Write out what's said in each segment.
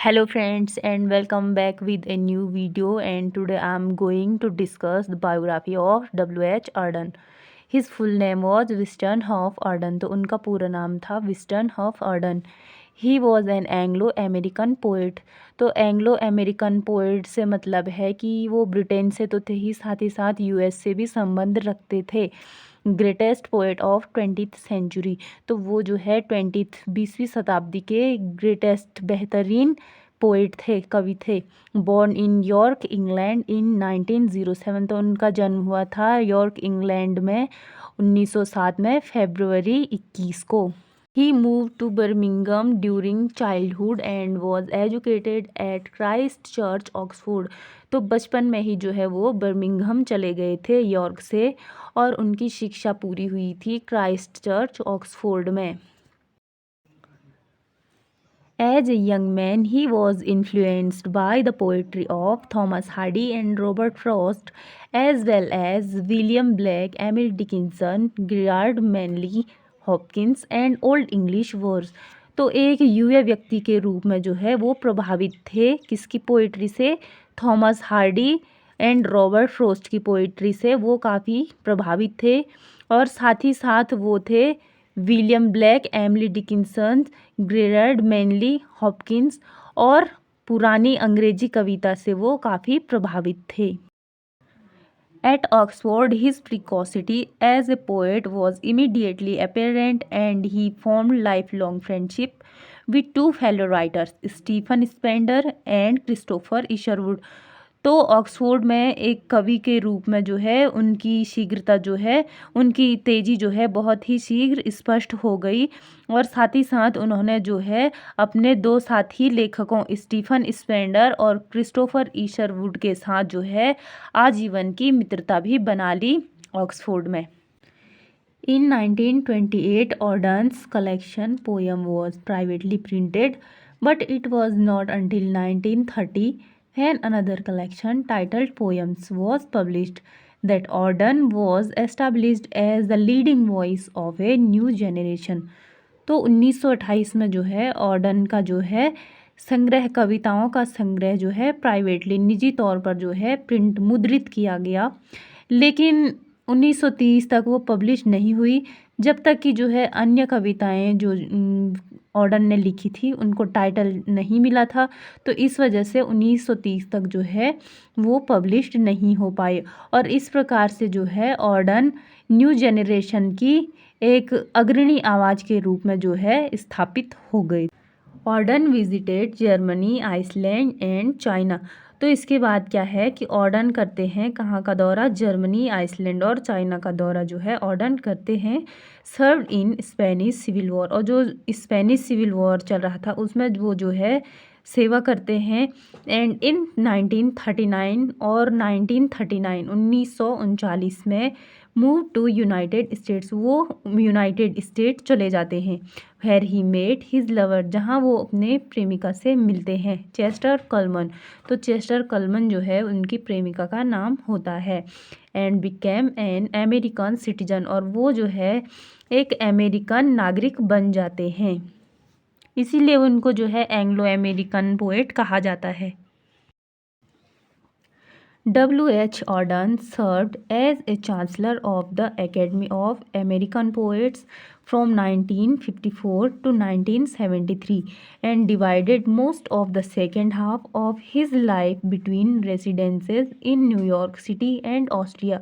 Hello friends and welcome back with a new video, and today I am going to discuss the biography of W.H. Auden. His full name was Winston Hoff Auden. तो उनका पूरा नाम था Wystan Hugh Auden. He was an Anglo American poet. तो Anglo American poet से मतलब है कि वो ब्रिटेन से तो थे ही, साथ साथ यूएस से भी संबंध रखते थे. Greatest poet of 20th century. तो वो जो है 20वीं शताब्दी के ग्रेटेस्ट बेहतरीन पोइट थे, कवि थे. Born in York England in 1907. तो उनका जन्म हुआ था यॉर्क इंग्लैंड में 1907 में फरवरी 21 को. He moved to Birmingham during childhood and was educated at Christ Church, Oxford. तो बचपन में ही जो है वो बर्मिंघम चले गए थे यॉर्क से, और उनकी शिक्षा पूरी हुई थी क्राइस्ट चर्च ऑक्सफोर्ड में. As a young man, he was influenced by the poetry of Thomas Hardy and Robert Frost, as well as William Blake, Emily Dickinson, Gerard Manley Hopkins and old English verse. तो एक युवा व्यक्ति के रूप में जो है वो प्रभावित थे किसकी पोइट्री से? Thomas Hardy and Robert frost की पोइट्री से वो काफ़ी प्रभावित थे. और साथ ही साथ वो थे William Blake, Emily Dickinson, Gerard Manley Hopkins, और पुरानी अंग्रेजी कविता से वो काफ़ी प्रभावित थे. At Oxford, his precocity as a poet was immediately apparent, and he formed lifelong friendship with two fellow writers, Stephen Spender and Christopher Isherwood. तो Oxford में एक कवि के रूप में जो है उनकी शीघ्रता जो है, उनकी तेज़ी जो है बहुत ही शीघ्र स्पष्ट हो गई. और साथ ही साथ उन्होंने जो है अपने दो साथी लेखकों स्टीफन स्पेंडर और क्रिस्टोफर ईशरवुड के साथ जो है आजीवन की मित्रता भी बना ली ऑक्सफोर्ड में. In 1928, Auden's collection poem was privately printed, but it was not until 1930, when another collection titled Poems was published, that Auden was established as the leading voice of a new generation. तो 1928 में जो है Orton का जो है संग्रह, कविताओं का संग्रह जो है प्राइवेटली, निजी तौर पर जो है प्रिंट, मुद्रित किया गया, लेकिन 1930 तक वो पब्लिश नहीं हुई, जब तक कि जो है अन्य कविताएं जो ऑर्डन ने लिखी थी उनको टाइटल नहीं मिला था. तो इस वजह से 1930 तक जो है वो पब्लिश्ड नहीं हो पाए, और इस प्रकार से जो है ऑर्डन न्यू जनरेशन की एक अग्रणी आवाज़ के रूप में जो है स्थापित हो गई. Auden visited Germany, Iceland and China. तो इसके बाद क्या है कि ऑर्डन करते हैं कहाँ का दौरा? जर्मनी, आइसलैंड और चाइना का दौरा जो है ऑर्डन करते हैं. सर्व इन स्पेनिश सिविल वॉर. और जो स्पेनिश सिविल वॉर चल रहा था उसमें वो जो है सेवा करते हैं. एंड इन 1939 और 1939 में मूव टू यूनाइटेड स्टेट्स. वो यूनाइटेड स्टेट चले जाते हैं. Where he met his lover. जहाँ वो अपने प्रेमिका से मिलते हैं, चेस्टर कलमन. तो चेस्टर कलमन जो है उनकी प्रेमिका का नाम होता है. And became an American citizen. और वो जो है एक अमेरिकन नागरिक बन जाते हैं, इसीलिए उनको जो है एंग्लो अमेरिकन पोएट कहा जाता है. W.H. Auden served as a Chancellor of the Academy of American Poets from 1954 to 1973, and divided most of the second half of his life between residences in New York City and Austria.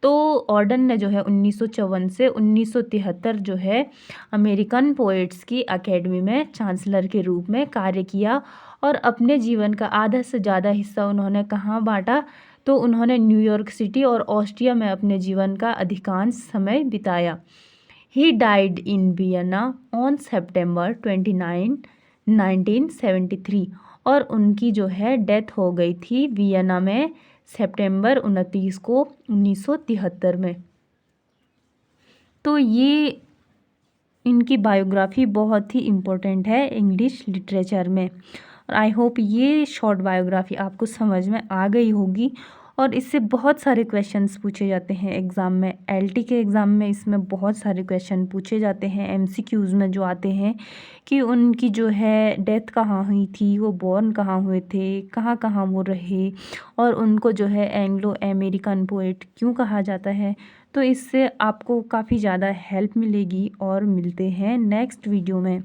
तो Orton ने जो है 1954 से 1973 जो है American poets की academy में chancellor के रूप में कार्य किया, और अपने जीवन का आधा से ज़्यादा हिस्सा उन्होंने कहाँ बांटा? तो उन्होंने न्यूयॉर्क सिटी और ऑस्ट्रिया में अपने जीवन का अधिकांश समय बिताया. He died in Vienna on September 29, 1973. और उनकी जो है डेथ हो गई थी वियना में सितंबर 29 को 1973 में. तो ये इनकी बायोग्राफी बहुत ही इम्पोर्टेंट है इंग्लिश लिटरेचर में. और आई होप ये शॉर्ट बायोग्राफी आपको समझ में आ गई होगी. और इससे बहुत सारे क्वेश्चंस पूछे जाते हैं एग्ज़ाम में। एलटी के एग्ज़ाम में इसमें बहुत सारे क्वेश्चन पूछे जाते हैं एमसीक्यूज़ में जो आते हैं कि उनकी जो है डेथ कहाँ हुई थी, वो बॉर्न कहाँ हुए थे, कहाँ कहाँ वो रहे, और उनको जो है एंग्लो अमेरिकन पोएट क्यों कहा जाता है। तो इससे आपको काफ़ी ज़्यादा हेल्प मिलेगी। और मिलते हैं नेक्स्ट वीडियो में।